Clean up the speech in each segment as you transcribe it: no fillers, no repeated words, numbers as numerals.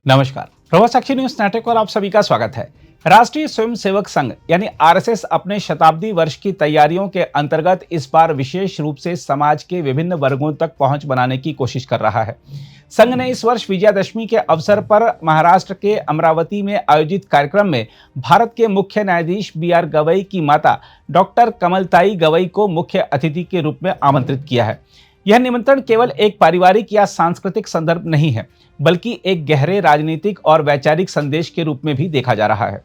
नमस्कार, प्रभा साक्षी news network पर आप सभी का स्वागत है। राष्ट्रीय स्वयंसेवक संघ यानी आरएसएस अपने शताब्दी वर्ष की तैयारियों के अंतर्गत इस बार विशेष रूप से समाज के विभिन्न वर्गों तक पहुंच बनाने की कोशिश कर रहा है। संघ ने इस वर्ष विजयादशमी के अवसर पर महाराष्ट्र के अमरावती में आयोजित कार्यक्रम में भारत के मुख्य न्यायाधीश बी.आर. गवई की माता डॉक्टर कमलताई गवई को मुख्य अतिथि के रूप में आमंत्रित किया है। यह निमंत्रण केवल एक पारिवारिक या सांस्कृतिक संदर्भ नहीं है, बल्कि एक गहरे राजनीतिक और वैचारिक संदेश के रूप में भी देखा जा रहा है।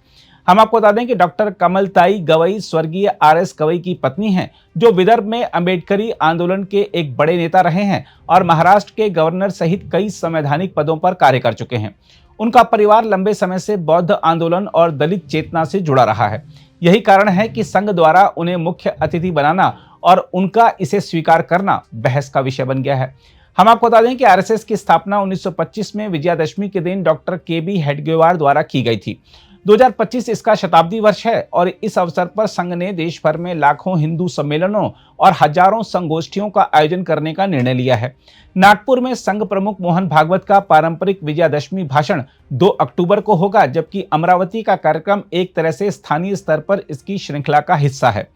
हम आपको बता दें कि डॉक्टर कमलताई गवई स्वर्गीय आर.एस. गवई की पत्नी हैं, जो विदर्भ में अंबेडकरी आंदोलन के एक बड़े नेता रहे हैं और महाराष्ट्र के गवर्नर सहित कई संवैधानिक पदों पर कार्य कर चुके हैं। उनका परिवार लंबे समय से बौद्ध आंदोलन और दलित चेतना से जुड़ा रहा है। यही कारण है कि संघ द्वारा उन्हें मुख्य अतिथि बनाना और उनका इसे स्वीकार करना बहस का विषय बन गया है। हम आपको बता दें कि आरएसएस की स्थापना 1925 में विजयादशमी के दिन डॉक्टर के.बी. हेडगेवार द्वारा की गई थी। 2025 इसका शताब्दी वर्ष है और इस अवसर पर संघ ने देश भर में लाखों हिंदू सम्मेलनों और हजारों संगोष्ठियों का आयोजन करने का निर्णय लिया है। नागपुर में संघ प्रमुख मोहन भागवत का पारंपरिक विजयादशमी भाषण 2 अक्टूबर को होगा, जबकि अमरावती का कार्यक्रम एक तरह से स्थानीय स्तर पर इसकी श्रृंखला का हिस्सा है।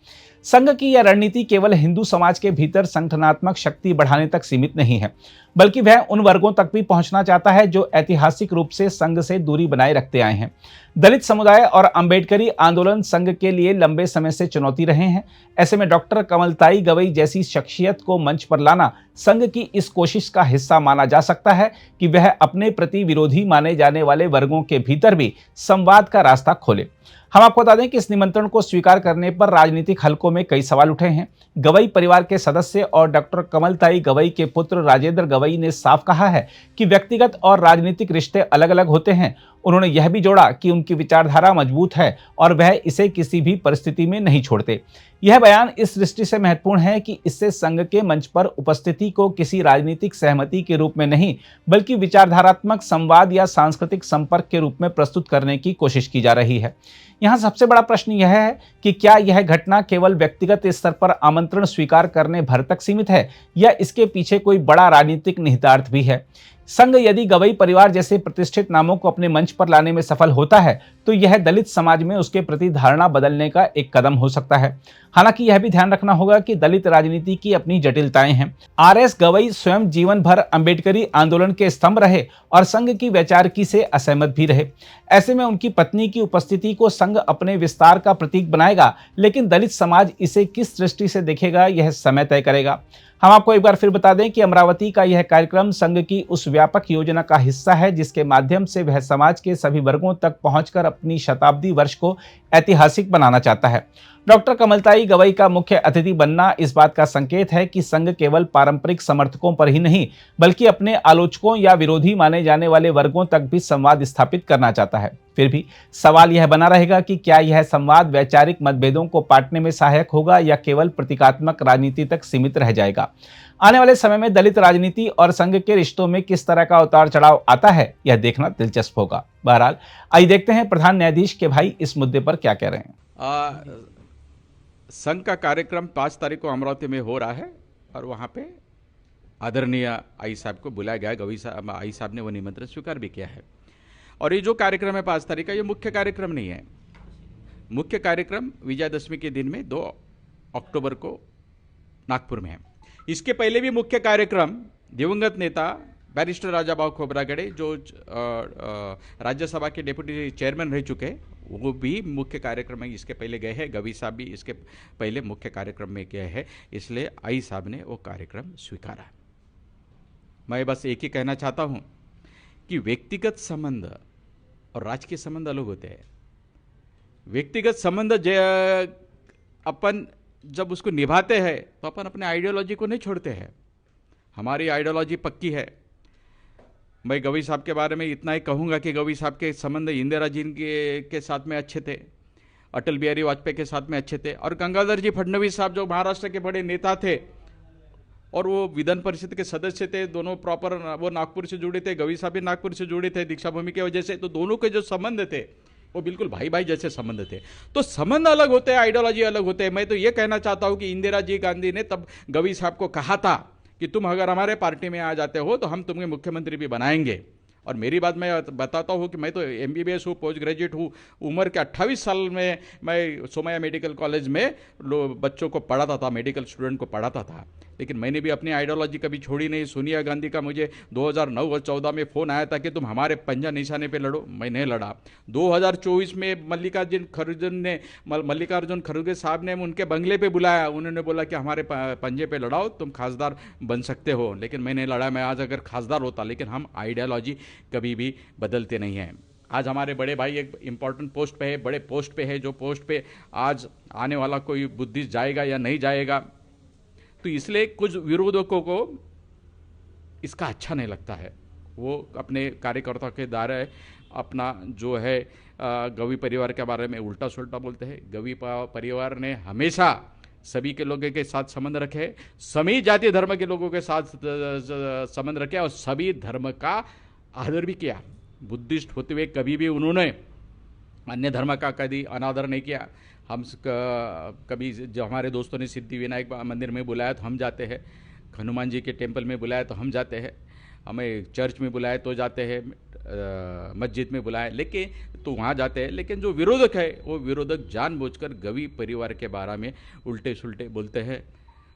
संघ की यह रणनीति केवल हिंदू समाज के भीतर संगठनात्मक शक्ति बढ़ाने तक सीमित नहीं है, बल्कि वह उन वर्गों तक भी पहुंचना चाहता है जो ऐतिहासिक रूप से संघ से दूरी बनाए रखते आए हैं। दलित समुदाय और अंबेडकरी आंदोलन संघ के लिए लंबे समय से चुनौती रहे हैं। ऐसे में डॉक्टर कमलताई गवई जैसी शख्सियत को मंच पर लाना संघ की इस कोशिश का हिस्सा माना जा सकता है कि वह अपने प्रति विरोधी माने जाने वाले वर्गों के भीतर भी संवाद का रास्ता खोले। हम आपको बता दें कि इस निमंत्रण को स्वीकार करने पर राजनीतिक हलकों में कई सवाल उठे हैं। गवई परिवार के सदस्य और डॉक्टर कमलताई गवई के पुत्र राजेंद्र गवई ने साफ कहा है कि व्यक्तिगत और राजनीतिक रिश्ते अलग अलग होते हैं। उन्होंने यह भी जोड़ा कि उनकी विचारधारा मजबूत है और वह इसे किसी भी परिस्थिति में नहीं छोड़ते। यह बयान इस दृष्टि से महत्वपूर्ण है कि इससे संघ के मंच पर उपस्थिति को किसी राजनीतिक सहमति के रूप में नहीं, बल्कि विचारधारात्मक संवाद या सांस्कृतिक संपर्क के रूप में प्रस्तुत करने की कोशिश की जा रही है। यहाँ सबसे बड़ा प्रश्न यह है कि क्या यह घटना केवल व्यक्तिगत स्तर पर आमंत्रण स्वीकार करने भर तक सीमित है या इसके पीछे कोई बड़ा राजनीतिक निहितार्थ भी है। संघ यदि गवई परिवार जैसे प्रतिष्ठित नामों को अपने मंच पर लाने में सफल होता है तो यह दलित समाज में उसके प्रति धारणा बदलने का एक कदम हो सकता है। हालांकि यह भी ध्यान रखना होगा कि दलित राजनीति की अपनी जटिलताएं हैं। आर.एस. गवई स्वयं जीवन भर अंबेडकरी आंदोलन के स्तंभ रहे और संघ की वैचारिकी से असहमत भी रहे। ऐसे में उनकी पत्नी की उपस्थिति को संघ अपने विस्तार का प्रतीक बनाएगा, लेकिन दलित समाज इसे किस दृष्टि से देखेगा यह समय तय करेगा। हम आपको एक बार फिर बता दें कि अमरावती का यह कार्यक्रम संघ की उस व्यापक योजना का हिस्सा है जिसके माध्यम से वह समाज के सभी वर्गों तक पहुंचकर अपनी शताब्दी वर्ष को ऐतिहासिक बनाना चाहता है। डॉक्टर कमलताई गवई का मुख्य अतिथि बनना इस बात का संकेत है कि संघ केवल पारंपरिक समर्थकों पर ही नहीं, बल्कि अपने आलोचकों या विरोधी माने जाने वाले वर्गों तक भी संवाद स्थापित करना चाहता है। फिर भी सवाल यह बना रहेगा कि क्या यह संवाद वैचारिक मतभेदों को पाटने में सहायक होगा या केवल प्रतीकात्मक राजनीति तक सीमित रह जाएगा। आने वाले समय में दलित राजनीति और संघ के रिश्तों में किस तरह का उतार चढ़ाव आता है, यह देखना दिलचस्प होगा। बहरहाल आइए देखते हैं प्रधान न्यायाधीश के भाई इस मुद्दे पर क्या कह रहे हैं। संघ का कार्यक्रम 5 तारीख को अमरावती में हो रहा है और वहाँ पे आदरणीय आई साहब को बुलाया गया। गवई साहब आई साहब ने वो निमंत्रण स्वीकार भी किया है। और ये जो कार्यक्रम है 5 तारीख का, ये मुख्य कार्यक्रम नहीं है। मुख्य कार्यक्रम विजयादशमी के दिन में 2 अक्टूबर को नागपुर में है। इसके पहले भी मुख्य कार्यक्रम दिवंगत नेता बैरिस्टर राजाभाऊ खोब्रागडे जो राज्यसभा के डेप्यूटी चेयरमैन रह चुके, वो भी मुख्य कार्यक्रम में इसके पहले गए हैं। गवई साहब भी इसके पहले मुख्य कार्यक्रम में गए हैं, इसलिए आई साहब ने वो कार्यक्रम स्वीकारा। मैं बस एक ही कहना चाहता हूँ कि व्यक्तिगत संबंध और राजकीय संबंध अलग होते हैं। व्यक्तिगत संबंध अपन जब उसको निभाते हैं तो अपन अपने आइडियोलॉजी को नहीं छोड़ते हैं। हमारी आइडियोलॉजी पक्की है। मैं गवई साहब के बारे में इतना ही कहूँगा कि गवई साहब के संबंध इंदिरा जी के साथ में अच्छे थे, अटल बिहारी वाजपेयी के साथ में अच्छे थे, और गंगाधर जी फडणवीस साहब जो महाराष्ट्र के बड़े नेता थे और वो विधान परिषद के सदस्य थे, दोनों प्रॉपर वो नागपुर से जुड़े थे, गवई साहब भी नागपुर से जुड़े थे दीक्षा भूमि की वजह से, तो दोनों के जो संबंध थे वो बिल्कुल भाई भाई जैसे संबंध थे। तो संबंध अलग होते हैं, आइडियोलॉजी अलग होते हैं। मैं तो ये कहना चाहता हूँ कि इंदिरा जी गांधी ने तब गवई साहब को कहा था कि तुम अगर हमारे पार्टी में आ जाते हो तो हम तुम्हें मुख्यमंत्री भी बनाएंगे, और मेरी बात मैं बताता हूँ कि मैं तो MBBS हूँ, पोस्ट ग्रेजुएट हूँ। उम्र के 28 साल में मैं सोमैया मेडिकल कॉलेज में बच्चों को पढ़ाता था, मेडिकल स्टूडेंट को पढ़ाता था। लेकिन मैंने भी अपनी आइडियोलॉजी कभी छोड़ी नहीं। सोनिया गांधी का मुझे 2009 और 14 में फ़ोन आया था कि तुम हमारे पंजा निशाने पे लड़ो, मैं नहीं लड़ा। 2024 में मल्लिकार्जुन खड़गे साहब ने उनके बंगले पे बुलाया, उन्होंने बोला कि हमारे पंजे पे लड़ाओ, तुम खासदार बन सकते हो। लेकिन मैं नहीं लड़ा। मैं आज अगर खासदार होता, लेकिन हम आइडियोलॉजी कभी भी बदलते नहीं हैं। आज हमारे बड़े भाई एक इम्पॉर्टेंट पोस्ट पे है, बड़े पोस्ट पे है, जो पोस्ट पे आज आने वाला कोई बुद्धिस्ट जाएगा या नहीं जाएगा, तो इसलिए कुछ विरोधकों को इसका अच्छा नहीं लगता है। वो अपने कार्यकर्ताओं के द्वारा अपना जो है गवी परिवार के बारे में उल्टा सुल्टा बोलते हैं। गवी परिवार ने हमेशा सभी के लोगों के साथ संबंध रखे, सभी जाति धर्म के लोगों के साथ संबंध रखे और सभी धर्म का आदर भी किया। बुद्धिस्ट होते हुए कभी भी उन्होंने अन्य धर्म का कभी अनादर नहीं किया। हम कभी जो हमारे दोस्तों ने सिद्धि विनायक मंदिर में बुलाया तो हम जाते हैं, हनुमान जी के टेम्पल में बुलाया तो हम जाते हैं, हमें चर्च में बुलाया तो जाते हैं, मस्जिद में बुलाए लेकिन तो वहाँ जाते हैं। लेकिन जो विरोधक है वो विरोधक जानबूझकर गवी परिवार के बारे में उल्टे सुल्टे बोलते हैं।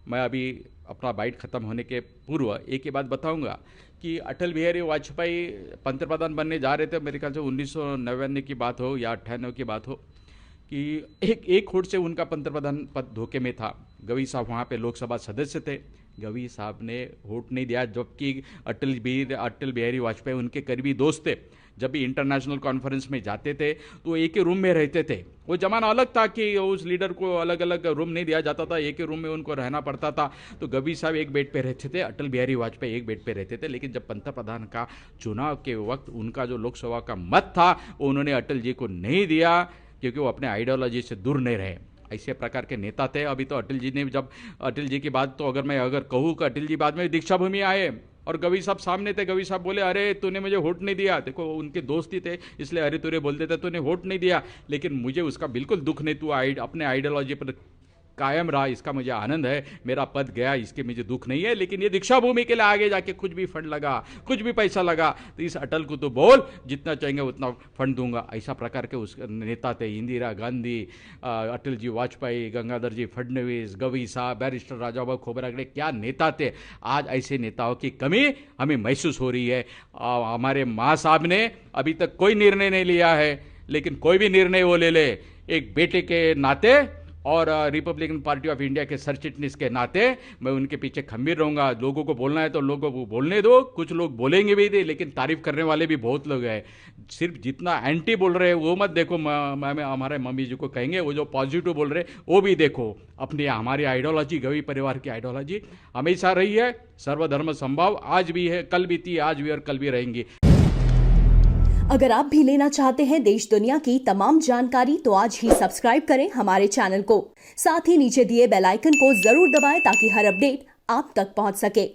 मैं अभी अपना बाइट ख़त्म होने के पूर्व एक ही बात बताऊंगा कि अटल बिहारी वाजपेयी पंतप्रधान बनने जा रहे थे, मेरे ख्याल से 1999 की बात हो या 98 की बात हो, कि एक होड़ से उनका पंतप्रधान पद धोखे में था। गवी साहब वहाँ पे लोकसभा सदस्य थे, गवी साहब ने वोट नहीं दिया, जबकि अटल बिहारी वाजपेयी उनके करीबी दोस्त थे। जब भी इंटरनेशनल कॉन्फ्रेंस में जाते थे तो एक ही रूम में रहते थे। वो जमाना अलग था कि उस लीडर को अलग अलग रूम नहीं दिया जाता था, एक ही रूम में उनको रहना पड़ता था। तो गवी साहब एक बेड पे रहते थे, अटल बिहारी वाजपेयी एक बेड पे रहते थे। लेकिन जब पंतप्रधान का चुनाव के वक्त उनका जो लोकसभा का मत था वो उन्होंने अटल जी को नहीं दिया, क्योंकि वो अपने आइडियोलॉजी से दूर नहीं रहे। ऐसे प्रकार के नेता थे। अभी तो अटल जी ने, जब अटल जी की बात, तो अगर कहूँ कि अटल जी बाद में दीक्षा भूमि आए और गवी साहब सामने थे, गवी साहब बोले अरे तूने मुझे वोट नहीं दिया। देखो उनके दोस्त ही थे, इसलिए अरे तुरे बोलते थे, तूने वोट नहीं दिया। लेकिन मुझे उसका बिल्कुल दुख नहीं, तू अपने आइडियोलॉजी पर कायम रहा, इसका मुझे आनंद है। मेरा पद गया, इसके मुझे दुख नहीं है। लेकिन ये दीक्षा भूमि के लिए आगे जाके कुछ भी फंड लगा, कुछ भी पैसा लगा, तो इस अटल को तो बोल जितना चाहेंगे उतना फंड दूंगा। ऐसा प्रकार के उस नेता थे। इंदिरा गांधी, अटल जी वाजपेयी, गंगाधर जी फडणवीस, गवी साहब, बैरिस्टर राजाभाऊ खोबरागड़े, क्या नेता थे। आज ऐसे नेताओं की कमी हमें महसूस हो रही है। हमारे माँ साहब ने अभी तक कोई निर्णय नहीं लिया है, लेकिन कोई भी निर्णय वो ले ले, एक बेटे के नाते और रिपब्लिकन पार्टी ऑफ इंडिया के सरचिटनीस के नाते मैं उनके पीछे खंबीर रहूंगा। लोगों को बोलना है तो लोगों को बोलने दो, कुछ लोग बोलेंगे भी थे, लेकिन तारीफ करने वाले भी बहुत लोग हैं। सिर्फ जितना एंटी बोल रहे हैं वो मत देखो, हमारे मम्मी जी को कहेंगे, वो जो पॉजिटिव बोल रहे हैं वो भी देखो। अपनी हमारी आइडियोलॉजी, गवी परिवार की आइडियोलॉजी हमेशा रही है सर्वधर्म संभाव, आज भी है, कल भी थी, आज भी और कल भी रहेंगी। अगर आप भी लेना चाहते हैं देश दुनिया की तमाम जानकारी तो आज ही सब्सक्राइब करें हमारे चैनल को। साथ ही नीचे दिए बेल आइकन को जरूर दबाएं ताकि हर अपडेट आप तक पहुंच सके।